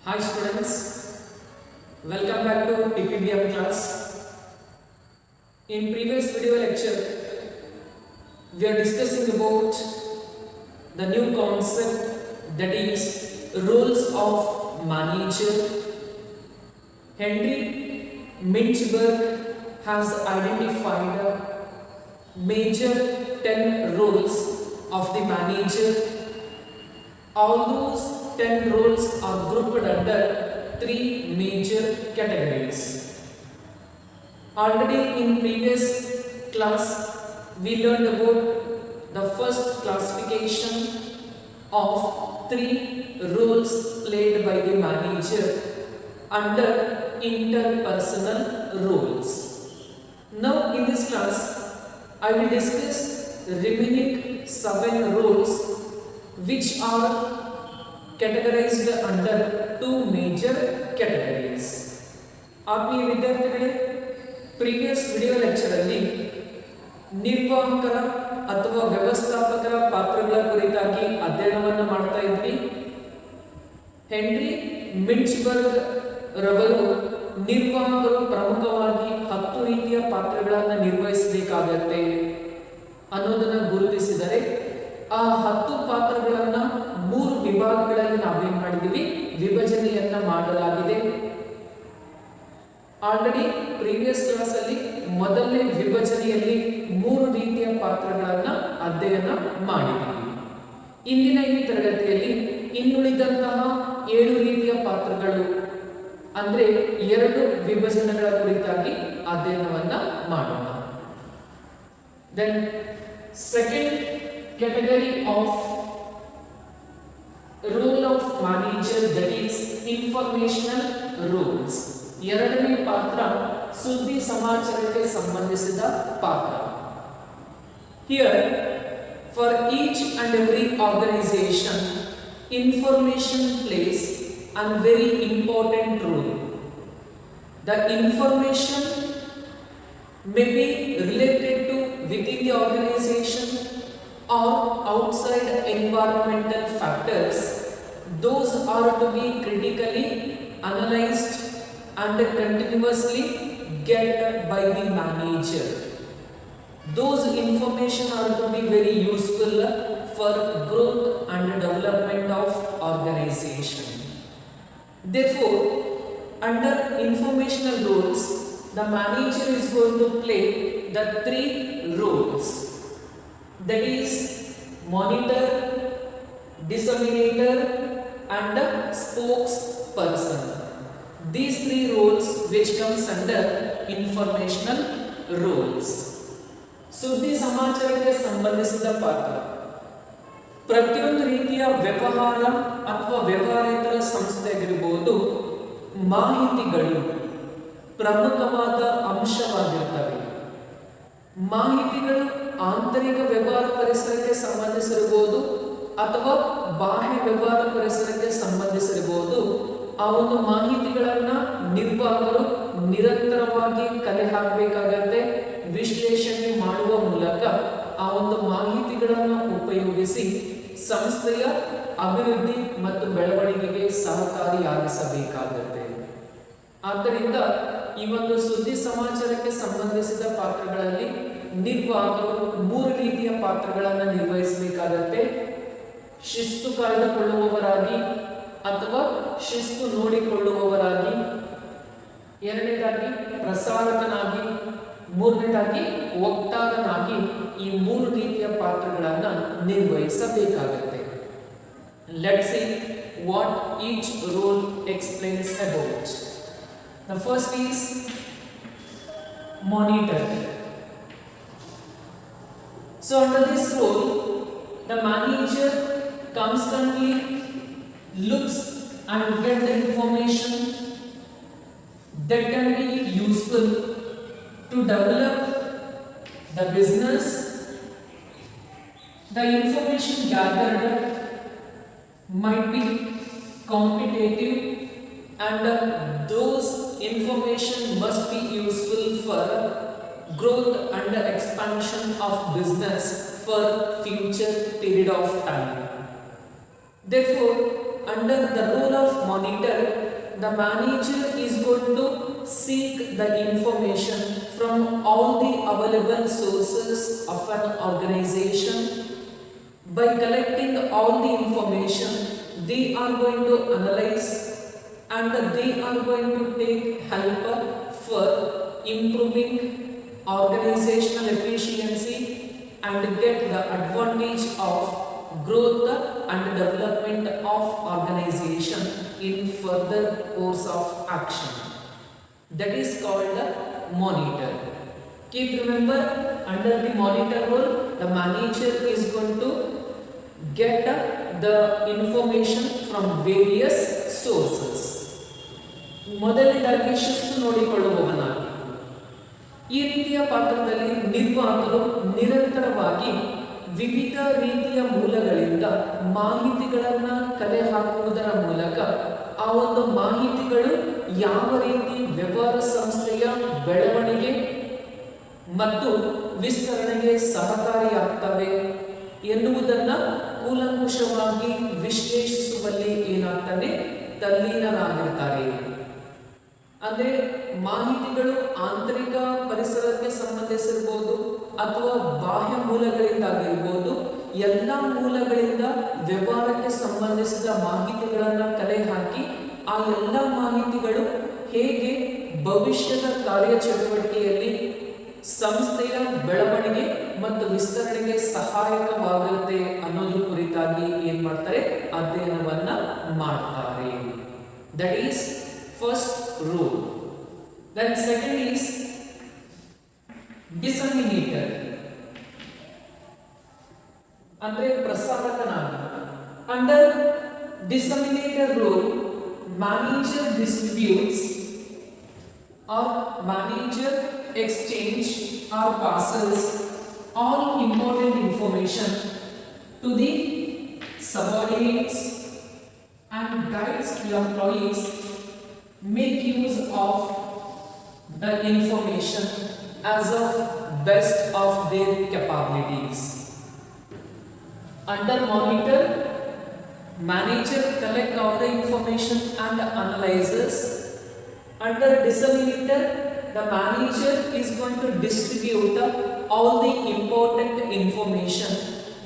Hi students, welcome back to TPBM class. In previous video lecture, we are discussing about the new concept, that is roles of manager. Henry Mintzberg has identified major 10 roles of the manager. All those 10 roles are grouped under 3 major categories. Already in previous class we learned about the first classification of 3 roles played by the manager under interpersonal roles. Now in this class I will discuss remaining 7 roles which are categorized under 2 major categories. ಆತ್ಮೀಯ ವಿದ್ಯಾರ್ಥಿಗಳೇ, previous video lecture ಅಲ್ಲಿ ನಿರ್ವಾಹಕರ ಅಥವಾ ವ್ಯವಸ್ಥಾಪಕರ ಪಾತ್ರಗಳ ಕುರಿತಾಗಿ ಅಧ್ಯಯನವನ್ನು ಮಾಡ್ತಾ ಇದ್ವಿ. Henry ಮಿಂಚ್ಬರ್ಗ್ ರವರು ನಿರ್ವಾಹಕರು ಪ್ರಮುಖವಾಗಿ 10 ರೀತಿಯ ಪಾತ್ರಗಳನ್ನು ನಿರ್ವಹಿಸಬೇಕಾಗತ್ತೆ ಅನ್ನೋದನ್ನ ಗುರುತಿಸಿದರೆ ಆ 10 ಪಾತ್ರಗಳನ್ನ 3 ವಿಭಾಗಗಳಲ್ಲಿ ನಾವೇನ್ ಮಾಡಿದೀವಿ, ವಿಭಜನೆಯನ್ನ ಮಾಡಲಾಗಿದೆ. ಆಲ್ರೆಡಿ ಪ್ರೀವಿಯಸ್ ಕ್ಲಾಸ್ ಅಲ್ಲಿ ಮೊದಲನೇ ವಿಭಜನೆಯಲ್ಲಿ 3 ರೀತಿಯ ಪಾತ್ರಗಳನ್ನ ಅಧ್ಯಯನ ಮಾಡಿದ್ದೀವಿ. ಇಂದಿನ ಈ ತರಗತಿಯಲ್ಲಿ ಇನ್ನುಳಿದಂತಹ 7 ರೀತಿಯ ಪಾತ್ರಗಳು ಅಂದ್ರೆ 2 ವಿಭಜನೆಗಳ ಕುರಿತಾಗಿ ಅಧ್ಯಯನವನ್ನ ಮಾಡೋಣ. Then second category of role of manager, that is informational roles. ಎರಡನೇ ಪಾತ್ರ ಸುದ್ದಿ ಸಮಾಚಾರಕ್ಕೆ ಸಂಬಂಧಿಸಿದ ಪಾತ್ರ. Here for each and every organization information plays a very important role. The information may be related to within the organization or outside environmental factors. Those are to be critically analyzed and continuously gathered by the manager. Those information are to be very useful for growth and development of organization. Therefore, under informational roles, the manager is going to play the 3 roles, that is monitor, disseminator and spokesperson. These 3 roles which comes under informational roles. ಸುದ್ದಿ ಸಮಾಚಾರಕ್ಕೆ ಸಂಬಂಧಿಸಿದ ಪಾತ್ರ ಪ್ರತಿಯೊಂದು ರೀತಿಯ ವ್ಯವಹಾರ ಅಥವಾ ವ್ಯವಹಾರೇತರ ಸಂಸ್ಥೆಯಾಗಿರಬಹುದು, ಮಾಹಿತಿಗಳು ಪ್ರಮುಖವಾದ ಅಂಶವಾಗಿರುತ್ತವೆ. ಮಾಹಿತಿಗಳು ಆಂತರಿಕ ವ್ಯವಹಾರ ಪರಿಸರಕ್ಕೆ ಸಂಬಂಧಿಸಿರಬಹುದು ಅಥವಾ ಬಾಹ್ಯ ವ್ಯವಹಾರ ಪರಿಸರಕ್ಕೆ ಸಂಬಂಧಿಸಿರಬಹುದು. ಆ ಒಂದು ಮಾಹಿತಿಗಳನ್ನ ನಿರ್ವಾಹಕರು ನಿರಂತರವಾಗಿ ಕಲೆ ಹಾಕಬೇಕಾಗತ್ತೆ. ವಿಶ್ಲೇಷಣೆ ಮಾಡುವ ಮೂಲಕ ಆ ಒಂದು ಮಾಹಿತಿಗಳನ್ನು ಉಪಯೋಗಿಸಿ ಸಂಸ್ಥೆಯ ಅಭಿವೃದ್ಧಿ ಮತ್ತು ಬೆಳವಣಿಗೆಗೆ ಸಹಕಾರಿಯಾಗಿಸಬೇಕಾಗುತ್ತೆ. ಆದ್ದರಿಂದ ಈ ಒಂದು ಸುದ್ದಿ ಸಮಾಚಾರಕ್ಕೆ ಸಂಬಂಧಿಸಿದ ಪಾತ್ರಗಳಲ್ಲಿ ನಿರ್ವಾಹಕರು 3 ರೀತಿಯ ಪಾತ್ರಗಳನ್ನು ನಿರ್ವಹಿಸಬೇಕಾಗತ್ತೆ. ಶಿಸ್ತು ಕಾಯ್ದುಕೊಳ್ಳುವವರಾಗಿ ಅಥವಾ ಶಿಸ್ತು ನೋಡಿಕೊಳ್ಳುವವರಾಗಿ, ಎರಡನೇದಾಗಿ ಪ್ರಸಾರಕನಾಗಿ, ಮೂರನೇದಾಗಿ ವಕ್ತಾರನಾಗಿ ಈ 3 ರೀತಿಯ ಪಾತ್ರಗಳನ್ನು ನಿರ್ವಹಿಸಬೇಕಾಗುತ್ತೆ. Let's see what each role explains about. The first is monitor. So under this role, the manager constantly looks and get the information that can be useful to develop the business. The information gathered might be competitive and those information must be useful for growth and expansion of business for future period of time. Therefore, under the role of monitor, the manager is going to seek the information from all the available sources of an organization. By collecting all the information, they are going to analyze and they are going to take help for improving organizational efficiency and get the advantage of growth and development of organization in further course of action. That is called the monitor. Keep remember, under the monitor role, the manager is going to get the information from various sources. ಮೊದಲನೇದಾಗಿ ಶಿಸ್ತು ನೋಡಿಕೊಳ್ಳುವವನಾಗಿ. ಈ ರೀತಿಯ ಪಾತ್ರದಲ್ಲಿ ನಿರ್ವಾಹಕರು ನಿರಂತರವಾಗಿ ವಿವಿಧ ರೀತಿಯ ಮೂಲಗಳಿಂದ ಮಾಹಿತಿಗಳನ್ನು ಕಲೆ ಹಾಕುವುದರ ಮೂಲಕ ಆ ಒಂದು ಮಾಹಿತಿಗಳು ಯಾವ ರೀತಿ ವ್ಯವಹಾರ ಸಂಸ್ಥೆಯ ಬೆಳವಣಿಗೆ ಮತ್ತು ವಿಸ್ತರಣೆಗೆ ಸಹಕಾರಿಯಾಗ್ತವೆ ಎನ್ನುವುದನ್ನು ಕೂಲಂಕುಷವಾಗಿ ವಿಶ್ಲೇಷಿಸುವಲ್ಲಿ ಏನಾಗ್ತಾನೆ ತಲ್ಲೀನರಾಗಿರ್ತಾರೆ. ಅಂದರೆ ಮಾಹಿತಿಗಳು ಆಂತರಿಕ ಪರಿಸರಕ್ಕೆ ಸಂಬಂಧಿಸಿರ್ಬೋದು ಅಥವಾ ಬಾಹ್ಯ ಮೂಲಗಳಿಂದಾಗಿರ್ಬೋದು, ಎಲ್ಲ ಮೂಲಗಳಿಂದ ವ್ಯವಹಾರಕ್ಕೆ ಸಂಬಂಧಿಸಿದ ಮಾಹಿತಿಗಳನ್ನು ಕಲೆ ಹಾಕಿ ಆ ಎಲ್ಲ ಮಾಹಿತಿಗಳು ಹೇಗೆ ಭವಿಷ್ಯದ ಕಾರ್ಯಚಟುವಟಿಕೆಯಲ್ಲಿ ಸಂಸ್ಥೆಯ ಬೆಳವಣಿಗೆ ಮತ್ತು ವಿಸ್ತರಣೆಗೆ ಸಹಾಯಕವಾಗುತ್ತೆ ಅನ್ನೋದ್ರ ಕುರಿತಾಗಿ ಏನ್ ಮಾಡ್ತಾರೆ, ಅಧ್ಯಯನವನ್ನ ಮಾಡ್ತಾರೆ. That is first rule. Then second is disseminator, ಅಂದ್ರೆ ಪ್ರಸಾರಕನಾಗಿ. Under disseminator rule, manager distributes or manager exchange or passes all important information to the subordinates and guides the employees make use of the information as of best of their capabilities. Under monitor, manager collect all the information and analyzes. Under disseminator, the manager is going to distribute all the important information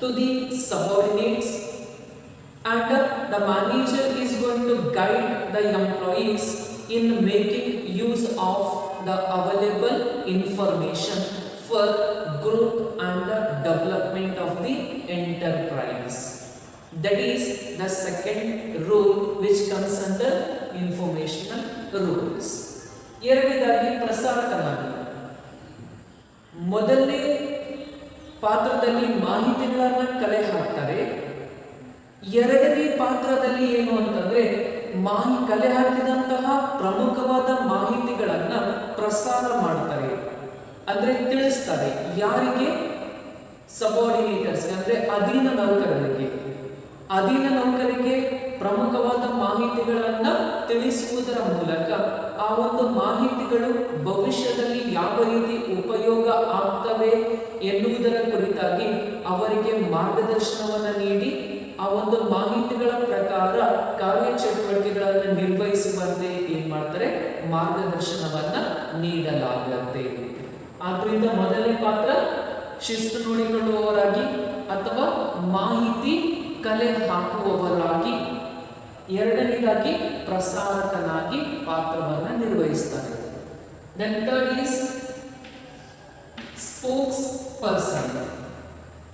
to the subordinates, and the manager is going to guide the employees in making use of the available information for growth and the development of the enterprise. That is the second rule which comes under informational rules. ಎರಡನೇದಾಗಿ ಪ್ರಸಾರಕನಾಗಿ. ಮೊದಲನೇ ಪಾತ್ರದಲ್ಲಿ ಮಾಹಿತಿಗಳನ್ನ ಕಲೆ ಹಾಕ್ತಾರೆ. ಎರಡನೇ ಪಾತ್ರದಲ್ಲಿ ಏನು ಅಂತಂದ್ರೆ ಕಲೆ ಹಾಕಿದಂತಹ ಪ್ರಮುಖವಾದ ಮಾಹಿತಿಗಳನ್ನ ಪ್ರಸಾರ ಮಾಡ್ತಾರೆ, ಅಂದ್ರೆ ತಿಳಿಸ್ತಾರೆ. ಯಾರಿಗೆ? ಸಬಾರ್ಡಿನೇಟರ್ಸ್, ಅಂದ್ರೆ ಅಧೀನ ನೌಕರರಿಗೆ. ಅಧೀನ ನೌಕರಿಗೆ ಪ್ರಮುಖವಾದ ಮಾಹಿತಿಗಳನ್ನು ತಿಳಿಸುವುದರ ಮೂಲಕ ಆ ಒಂದು ಮಾಹಿತಿಗಳು ಭವಿಷ್ಯದಲ್ಲಿ ಯಾವ ರೀತಿ ಉಪಯೋಗ ಆಗ್ತವೆ ಎನ್ನುವುದರ ಕುರಿತಾಗಿ ಅವರಿಗೆ ಮಾರ್ಗದರ್ಶನವನ್ನು ನೀಡಿ ಆ ಒಂದು ಮಾಹಿತಿಗಳ ಪ್ರಕಾರ ಕಾರ್ಯಚಟುವಟಿಕೆಗಳನ್ನು ನಿರ್ವಹಿಸುವಂತೆ ಏನ್ ಮಾಡ್ತಾರೆ, ಮಾರ್ಗದರ್ಶನವನ್ನ ನೀಡಲಾಗುತ್ತೆ. ಆದ್ರಿಂದ ಮೊದಲನೇ ಪಾತ್ರ ಶಿಸ್ತು ನೋಡಿಕೊಳ್ಳುವವರಾಗಿ ಅಥವಾ ಮಾಹಿತಿ ಕಲೆ ಹಾಕುವವರಾಗಿ, ಎರಡನೇದಾಗಿ ಪ್ರಸಾರಕನಾಗಿ ಪಾತ್ರವನ್ನು ನಿರ್ವಹಿಸ್ತಾರೆ. Then third is spokesperson,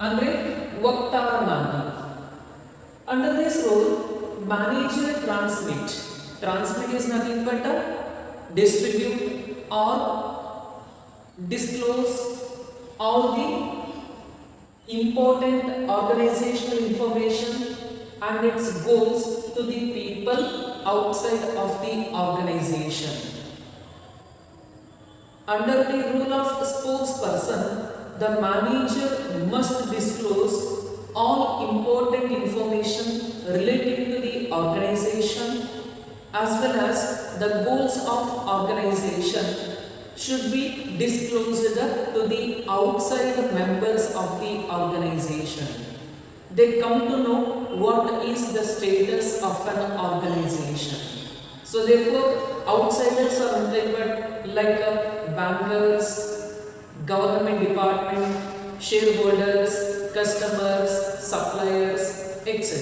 ಅಂದ್ರೆ ವಕ್ತಾರನಾಗಿ. Under this role, manager transmit is nothing but distribute or disclose all the important organizational information and its goals to the people outside of the organization. Under the rule of spokesperson, the manager must disclose all important information relating to the organization as well as the goals of organization should be disclosed to the outside members of the organization. They come to know what is the status of an organization. So therefore outsiders are nothing but like bankers, government department, shareholders, customers, suppliers, etc.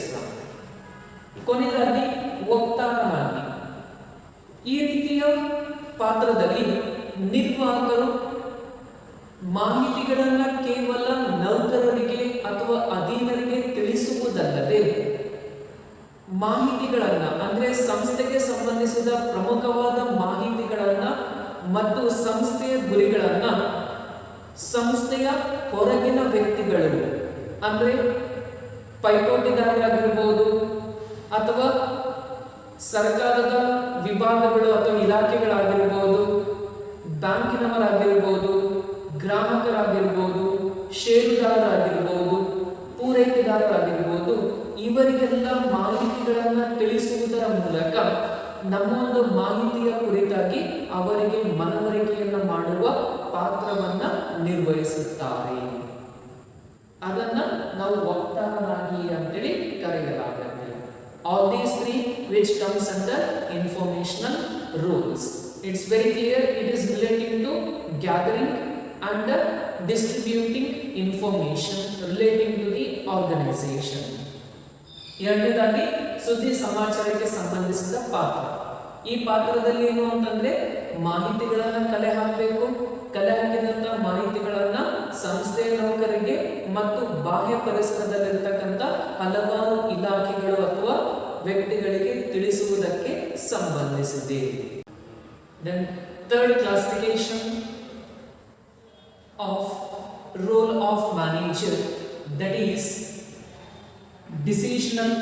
ಕೊನೆಯದಾಗಿ ವಕ್ತಾರನಾಗಿ ಈ ರೀತಿಯ ಪಾತ್ರದಲ್ಲಿ ನಿರ್ವಾಹಕರು ಮಾಹಿತಿಗಳನ್ನು ಕೇವಲ ನೌಕರರಿಗೆ ಅಥವಾ ಅಧೀನರಿಗೆ ತಿಳಿಸುವುದಲ್ಲದೆ ಮಾಹಿತಿಗಳನ್ನು ಅಂದರೆ ಸಂಸ್ಥೆಗೆ ಸಂಬಂಧಿಸಿದ ಪ್ರಮುಖವಾದ ಮಾಹಿತಿಗಳನ್ನು ಮತ್ತು ಸಂಸ್ಥೆಯ ಗುರಿಗಳನ್ನು ಸಂಸ್ಥೆಯ ಹೊರಗಿನ ವ್ಯಕ್ತಿಗಳು ಅಂದರೆ ಪೈಪೋಟಿದಾರರಾಗಿರ್ಬೋದು ಅಥವಾ ಸರ್ಕಾರದ ವಿಭಾಗಗಳು ಅಥವಾ ಇಲಾಖೆಗಳಾಗಿರ್ಬೋದು, ಬ್ಯಾಂಕಿನವರಾಗಿರ್ಬೋದು, ಗ್ರಾಹಕರಾಗಿರ್ಬೋದು, ಷೇರುದಾರರಾಗಿರ್ಬೋದು, ಪೂರೈಕೆದಾರರಾಗಿರ್ಬೋದು, ಇವರಿಗೆಲ್ಲ ಮಾಹಿತಿಗಳನ್ನು ತಿಳಿಸುವುದರ ಮೂಲಕ ನಮ್ಮ ಒಂದು ಮಾಹಿತಿಯ ಕುರಿತಾಗಿ ಅವರಿಗೆ ಮನವರಿಕೆಯನ್ನು ಮಾಡುವ ಪಾತ್ರವನ್ನು ನಿರ್ವಹಿಸುತ್ತಾರೆ. ಅದನ್ನ ನಾವು ವಕ್ತಾರನಾಗಿ ಅಂತೇಳಿ ಕರೆಯಲಾಗುತ್ತೆ. All these three which comes under informational roles. It's very clear it is relating to gathering and distributing information relating to the organization. ಎರಡನೇದಾಗಿ ಸುದ್ದಿ ಸಮಾಚಾರಕ್ಕೆ ಸಂಬಂಧಿಸಿದ ಪಾತ್ರ. ಈ ಪಾತ್ರದಲ್ಲಿ ಏನು ಅಂತಂದ್ರೆ ಮಾಹಿತಿಗಳನ್ನು ಕಲೆ ಹಾಕಬೇಕು. ಕಲೆ ಹಾಕಿದಂತ ಮಾಹಿತಿಗಳನ್ನ ಸಂಸ್ಥೆಯ ನೌಕರರಿಗೆ ಮತ್ತು ಬಾಹ್ಯ ಪರಿಸರದಲ್ಲಿರ್ತಕ್ಕಂಥ ಹಲವಾರು ಇಲಾಖೆಗಳು ಅಥವಾ ವ್ಯಕ್ತಿಗಳಿಗೆ ತಿಳಿಸುವುದಕ್ಕೆ ಸಂಬಂಧಿಸಿದೆ. Then third classification of role of manager, that is decisional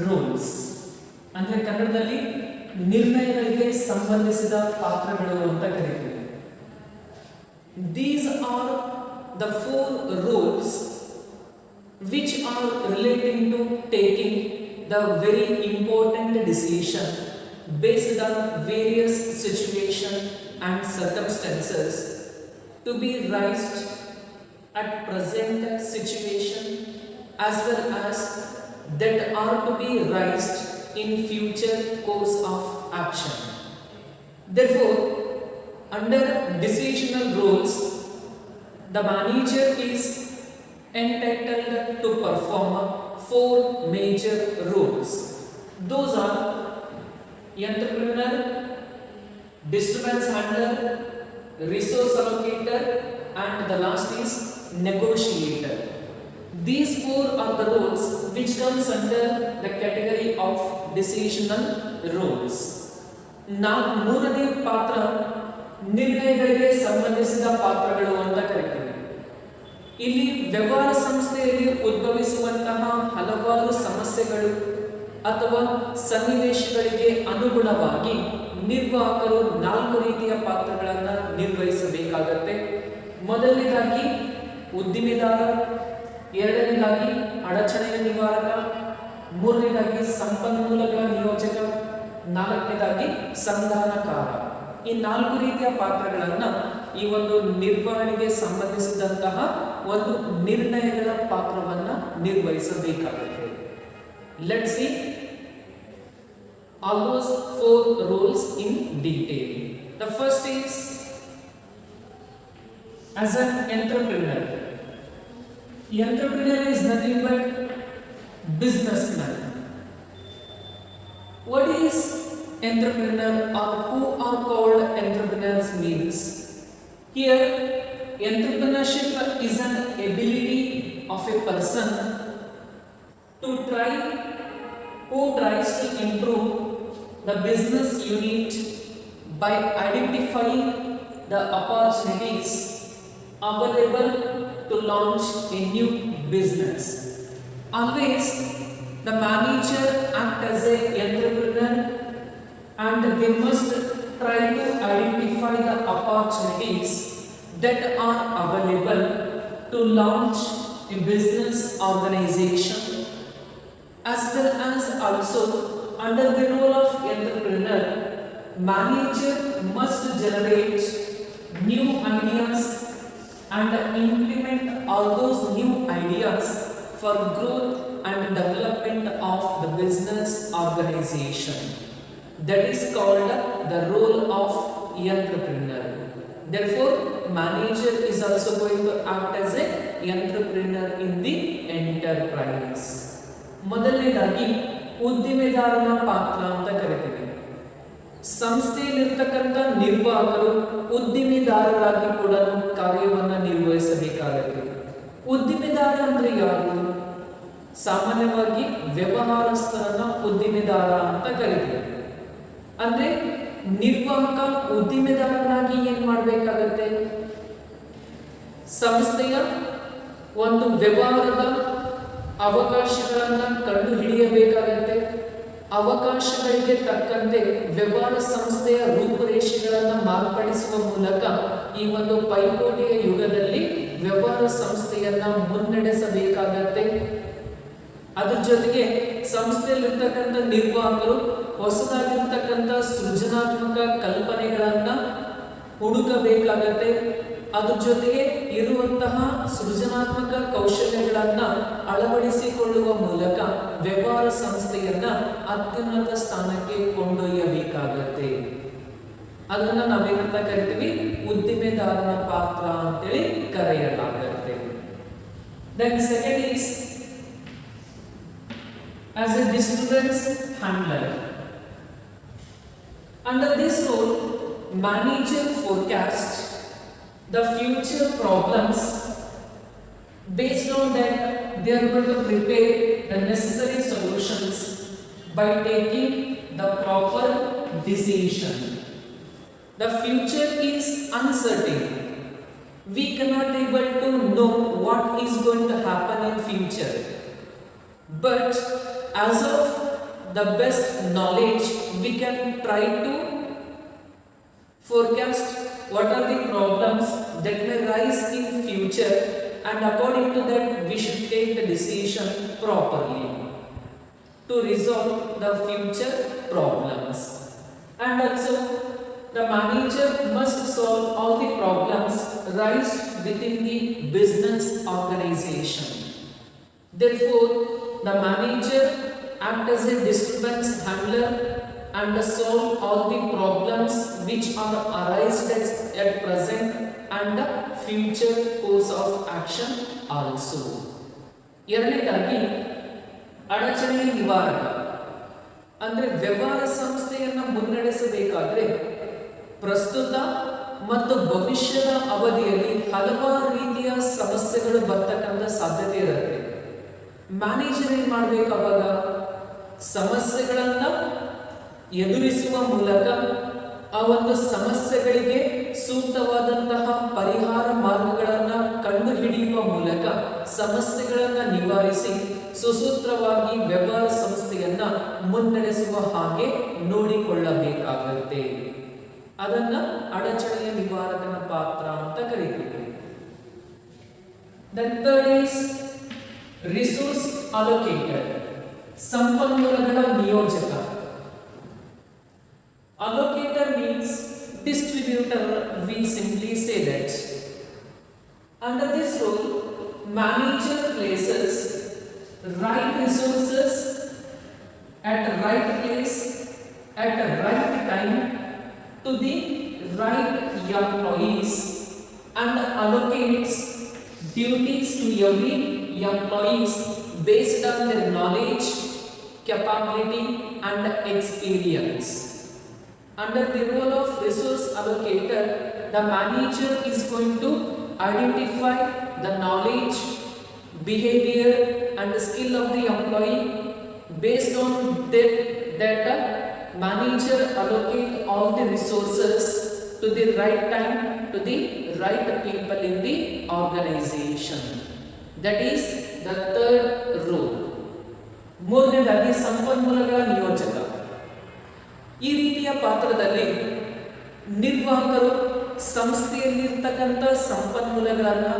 roles. ಅಂದ್ರೆ ಕನ್ನಡದಲ್ಲಿ ನಿರ್ಣಯಗಳಿಗೆ ಸಂಬಂಧಿಸಿದ ಪಾತ್ರಗಳು ಅಂತ ಕರೀತೀವಿ. These are the four roles which are relating to taking the very important decision based on various situations and circumstances to be raised at present situation as well as that are to be raised in future course of action. Therefore, under decisional roles, the manager is entitled to perform four major roles. Those are entrepreneur, disturbance handler, resource allocator, and the last is negotiator. These four are the roles which comes under the category of decisional roles. ಮೂರನೇ ಪಾತ್ರ ನಿರ್ಣಯಗಳಿಗೆ ಸಂಬಂಧಿಸಿದ ಪಾತ್ರಗಳು ಅಂತ ಕರೀತೀವಿ. ಇಲ್ಲಿ ವ್ಯವಹಾರ ಸಂಸ್ಥೆಯಲ್ಲಿ ಉದ್ಭವಿಸುವಂತಹ ಹಲವಾರು ಸಮಸ್ಯೆಗಳು ಅಥವಾ ಸನ್ನಿವೇಶಗಳಿಗೆ ಅನುಗುಣವಾಗಿ ನಿರ್ವಾಹಕರು 4 ರೀತಿಯ ಪಾತ್ರಗಳನ್ನು ನಿರ್ವಹಿಸಬೇಕಾಗತ್ತೆ. ಮೊದಲನೇದಾಗಿ ಉದ್ದಿಮೆದಾರ, ಎರಡನೇದಾಗಿ ಅಡಚಣೆಯ ನಿವಾರಕ, ಮೂರನೇದಾಗಿ ಸಂಪನ್ಮೂಲಗಳ ನಿಯೋಜಕ, ನಾಲ್ಕನೇದಾಗಿ ಸಂಧಾನಕಾರ. ಈ 4 ರೀತಿಯ ಪಾತ್ರಗಳನ್ನು ಈ ಒಂದು ನಿರ್ವಹಣೆಗೆ ಸಂಬಂಧಿಸಿದಂತಹ ಒಂದು ನಿರ್ಣಯಗಳ ಪಾತ್ರವನ್ನು ನಿರ್ವಹಿಸಬೇಕಾಗುತ್ತೆ. Let's see all those 4 roles in detail. The first is as an entrepreneur. Entrepreneur is nothing but businessman. What is entrepreneur or who are called entrepreneurs means? Here, entrepreneurship is an ability of a person who tries to improve the business unit by identifying the opportunities available to launch a new business. Always, the manager act as an entrepreneur and they must try to identify the opportunities that are available to launch a business organization, as well as also under the role of entrepreneur, manager must generate new ideas and implement all those new ideas for growth and development of the business organization. That is called the role of entrepreneur. Therefore, manager is also going to act as a entrepreneur in the enterprise. ಮೊದಲನೇದಾಗಿ ಉದ್ದಿಮೆದಾರನ ಪಾತ್ರ ಅಂತ ಕರಿತೀವಿ. ಸಂಸ್ಥೆಯಲ್ಲಿರ್ತಕ್ಕಂಥ ನಿರ್ವಾಹಕರು ಉದ್ದಿಮೆದಾರರಾಗಿ ಕೂಡ ಕಾರ್ಯವನ್ನು ನಿರ್ವಹಿಸಬೇಕಾಗುತ್ತೆ. ಉದ್ದಿಮೆದಾರ ಅಂದ್ರೆ ಯಾರು? ಸಾಮಾನ್ಯವಾಗಿ ವ್ಯವಹಾರಸ್ಥರನ್ನ ಉದ್ದಿಮೆದಾರ ಅಂತ ಕರಿತೀವಿ. ಅಂದ್ರೆ ನಿರ್ವಾಹಕ ಉದ್ದಿಮೆದಾರನಾಗಿ ಏನ್ ಮಾಡಬೇಕಾಗತ್ತೆ? ಸಂಸ್ಥೆಯ ಒಂದು ವ್ಯವಹಾರದ ಅವಕಾಶಗಳನ್ನ ಕಂಡು ಹಿಡಿಯಬೇಕಾಗತ್ತೆ. ಅವಕಾಶಗಳಿಗೆ ತಕ್ಕಂತೆ ವ್ಯವಹಾರ ಸಂಸ್ಥೆಯ ರೂಪುರೇಷೆಗಳನ್ನು ಮಾರ್ಪಡಿಸುವ ಮೂಲಕ ಈ ಒಂದು ಪೈಪೋಟಿಯ ಯುಗದಲ್ಲಿ ವ್ಯವಹಾರ ಸಂಸ್ಥೆಯನ್ನ ಮುನ್ನಡೆಸಬೇಕಾಗತ್ತೆ. ಅದ್ರ ಜೊತೆಗೆ ಸಂಸ್ಥೆಯಲ್ಲಿರ್ತಕ್ಕಂಥ ನಿರ್ವಾಹಕರು ಹೊಸದಾಗಿರ್ತಕ್ಕಂಥ ಸೃಜನಾತ್ಮಕ ಕಲ್ಪನೆಗಳನ್ನ ಹುಡುಕಬೇಕಾಗತ್ತೆ. ಅದ್ರ ಜೊತೆಗೆ ಇರುವಂತಹ ಸೃಜನಾತ್ಮಕ ಕೌಶಲ್ಯಗಳನ್ನ ಅಳವಡಿಸಿಕೊಳ್ಳುವ ಮೂಲಕ ವ್ಯವಹಾರ ಸಂಸ್ಥೆಯನ್ನ ಅತ್ಯುನ್ನತ ಸ್ಥಾನಕ್ಕೆ ಕೊಂಡೊಯ್ಯಬೇಕಾಗತ್ತೆ. ಅದನ್ನ ನಾವೇನಂತ ಕರಿತೀವಿ? ಉದ್ದಿಮೆದಾರನ ಪಾತ್ರ ಅಂತೇಳಿ ಕರೆಯಲಾಗುತ್ತೆ. Then second is as a disturbance handler. Under this role, manager forecasts the future problems. Based on that, they are going to prepare the necessary solutions by taking the proper decision. The future is uncertain. We cannot able to know what is going to happen in future. But as of the best knowledge, we can try to forecast what are the problems that may rise in future, and according to that we should take the decision properly to resolve the future problems. And also the manager must solve all the problems rise within the business organization. Therefore, the manager act as a disturbance handler and solve all the problems which are arised at present and the future course of action also. ಎರಡನೇದಾಗಿ ಅಡಚಣೆ ನಿವಾರಕ. ಅಂದ್ರೆ ವ್ಯವಹಾರ ಸಂಸ್ಥೆಯನ್ನು ಮುನ್ನಡೆಸಬೇಕಾದ್ರೆ ಪ್ರಸ್ತುತ ಮತ್ತು ಭವಿಷ್ಯದ ಅವಧಿಯಲ್ಲಿ ಹಲವಾರು ರೀತಿಯ ಸಮಸ್ಯೆಗಳು ಬರ್ತಕ್ಕಂಥ ಸಾಧ್ಯತೆ ಇರುತ್ತೆ. ಮ್ಯಾನೇಜರ್ ಏನ್ ಮಾಡ್ಬೇಕು? ಅವಾಗ ಸಮಸ್ಯೆಗಳನ್ನ ಎದುರಿಸುವ ಮೂಲಕ ಆ ಒಂದು ಸಮಸ್ಯೆಗಳಿಗೆ ಸೂಕ್ತವಾದಂತಹ ಪರಿಹಾರ ಮಾರ್ಗಗಳನ್ನ ಕಂಡು ಹಿಡಿಯುವ ಮೂಲಕ ಸಮಸ್ಯೆಗಳನ್ನ ನಿವಾರಿಸಿ ಸುಸೂತ್ರವಾಗಿ ವ್ಯವಹಾರ ಸಂಸ್ಥೆಯನ್ನ ಮುನ್ನಡೆಸುವ ಹಾಗೆ ನೋಡಿಕೊಳ್ಳಬೇಕಾಗುತ್ತೆ. ಅದನ್ನ ಅಡಚಣೆಯ ನಿವಾರಕನ ಪಾತ್ರ ಅಂತ ಕರೀತೀವಿ. Then third is resource allocator. ಸಂಪನ್ಮೂಲಗಳ ನಿಯೋಜಕ. Allocator means distributor, we simply say that. Under this role, manager places right resources at right place at the right time to the right employees and allocates duties to every employees based on their knowledge, capability and experience. Under the role of resource allocator, the manager is going to identify the knowledge, behavior and skill of the employee. Based on that data, manager allocate all the resources to the right time to the right people in the organization. That is the third role. ಮೂರನೇದಾಗಿ ಸಂಪನ್ಮೂಲಗಳ ನಿಯೋಜಕ. ಈ ರೀತಿಯ ಪಾತ್ರದಲ್ಲಿ ನಿರ್ವಾಹಕರು ಸಂಸ್ಥೆಯಲ್ಲಿರ್ತಕ್ಕಂಥ ಸಂಪನ್ಮೂಲಗಳನ್ನು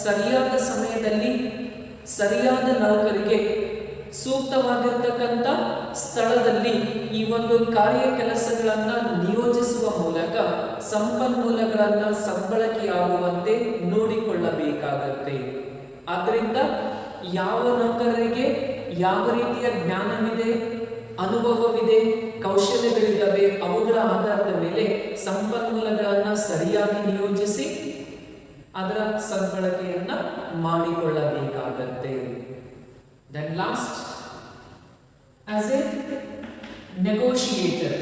ಸರಿಯಾದ ಸಮಯದಲ್ಲಿ ಸರಿಯಾದ ನೌಕರಿಗೆ ಸೂಕ್ತವಾಗಿರ್ತಕ್ಕಂಥ ಸ್ಥಳದಲ್ಲಿ ಈ ಒಂದು ಕಾರ್ಯ ಕೆಲಸಗಳನ್ನು ನಿಯೋಜಿಸುವ ಮೂಲಕ ಸಂಪನ್ಮೂಲಗಳನ್ನು ಸದ್ಬಳಕೆಯಾಗುವಂತೆ ನೋಡಿಕೊಳ್ಳಬೇಕಾಗುತ್ತೆ. ಆದ್ದರಿಂದ ಯಾವ ನೌಕರರಿಗೆ ಯಾವ ರೀತಿಯ ಜ್ಞಾನವಿದೆ, ಅನುಭವವಿದೆ, ಕೌಶಲ್ಯಗಳಿದ್ದಾವೆ, ಅವುಗಳ ಆಧಾರದ ಮೇಲೆ ಸಂಪನ್ಮೂಲಗಳನ್ನು ಸರಿಯಾಗಿ ನಿಯೋಜಿಸಿ ಅದರ ಸದ್ಬಳಕೆಯನ್ನ ಮಾಡಿಕೊಳ್ಳಬೇಕಾಗತ್ತೆ. Then last, as a negotiator.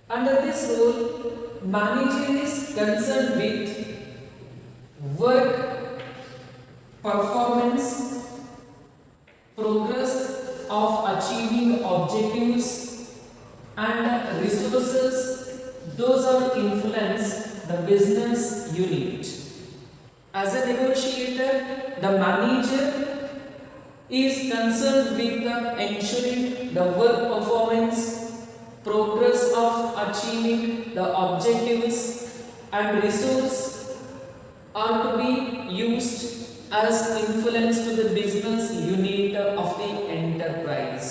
Under this role, manager is concerned with work, performance, progress of achieving objectives, and resources. Those are influence the business unit. As a negotiator, the manager is concerned with ensuring the work performance, progress of achieving the objectives, and resources are to be used as influence to the business unit of the enterprise.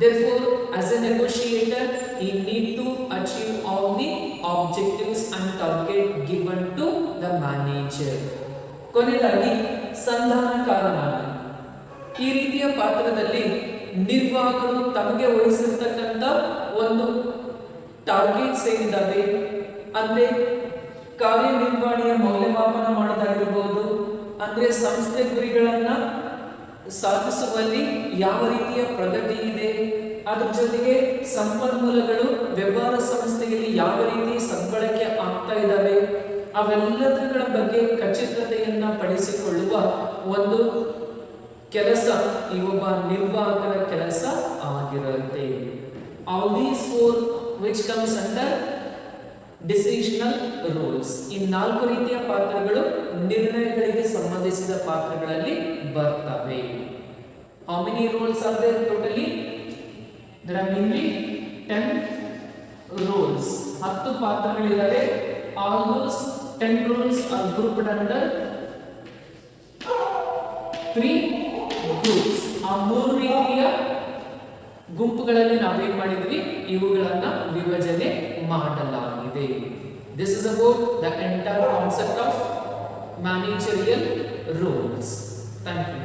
Therefore, as a negotiator, he need to achieve all the objectives and target given to the manager. ಕೊನೆಯದಾಗಿ ಸಂಧಾನಕಾರನಾಗಿ ಈ ರೀತಿಯ ಪಾತ್ರದಲ್ಲಿ ನಿರ್ವಾಹಕರು ತಮಗೆ ವಹಿಸಿರ್ತಕ್ಕಂಥ ಒಂದು targets ಏನಿದ್ದಾವೆ ಅಂದ್ರೆ ಕಾರ್ಯನಿರ್ವಹಣೆಯ ಮೌಲ್ಯಮಾಪನ ಮಾಡೋದಾಗಿರ್ಬೋದು, ಅಂದ್ರೆ ಸಂಸ್ಥೆ ಗುರಿಗಳನ್ನ ಸಾಧಿಸುವಲ್ಲಿ ಯಾವ ರೀತಿಯ ಪ್ರಗತಿ ಇದೆ, ಅದ್ರ ಜೊತೆಗೆ ಸಂಪನ್ಮೂಲಗಳು ವ್ಯವಹಾರ ಸಂಸ್ಥೆಯಲ್ಲಿ ಯಾವ ರೀತಿ ಸದ್ಬಳಕೆ ಆಗ್ತಾ ಇದ್ದಾವೆ, ಅವೆಲ್ಲದರ ಬಗ್ಗೆ ಖಚಿತತೆಯನ್ನ ಪಡಿಸಿಕೊಳ್ಳುವ ಒಂದು ಕೆಲಸ ಈ ಒಬ್ಬ ನಿರ್ವಾಹಕರ ಕೆಲಸ ಆಗಿರುತ್ತೆ. All these four which comes under decisional roles. ಈ 4 ರೀತಿಯ ಪಾತ್ರಗಳು ನಿರ್ಣಯಗಳಿಗೆ ಸಂಬಂಧಿಸಿದ ಪಾತ್ರಗಳಲ್ಲಿ ಬರ್ತವೆ. How many roles are there totally? There are mainly 10 roles. 10 ಪಾತ್ರಗಳಿವೆ. All those 10 roles are grouped under 3 groups. ಆ 3 ರೀತಿಯ ಗುಂಪುಗಳಲ್ಲಿ ನಾವೇನ್ ಮಾಡಿದ್ವಿ, ಇವುಗಳನ್ನ ವಿಭಜನೆ ಮಾಡಲಾಗಿದೆ. This is about the entire concept of managerial roles. Thank you.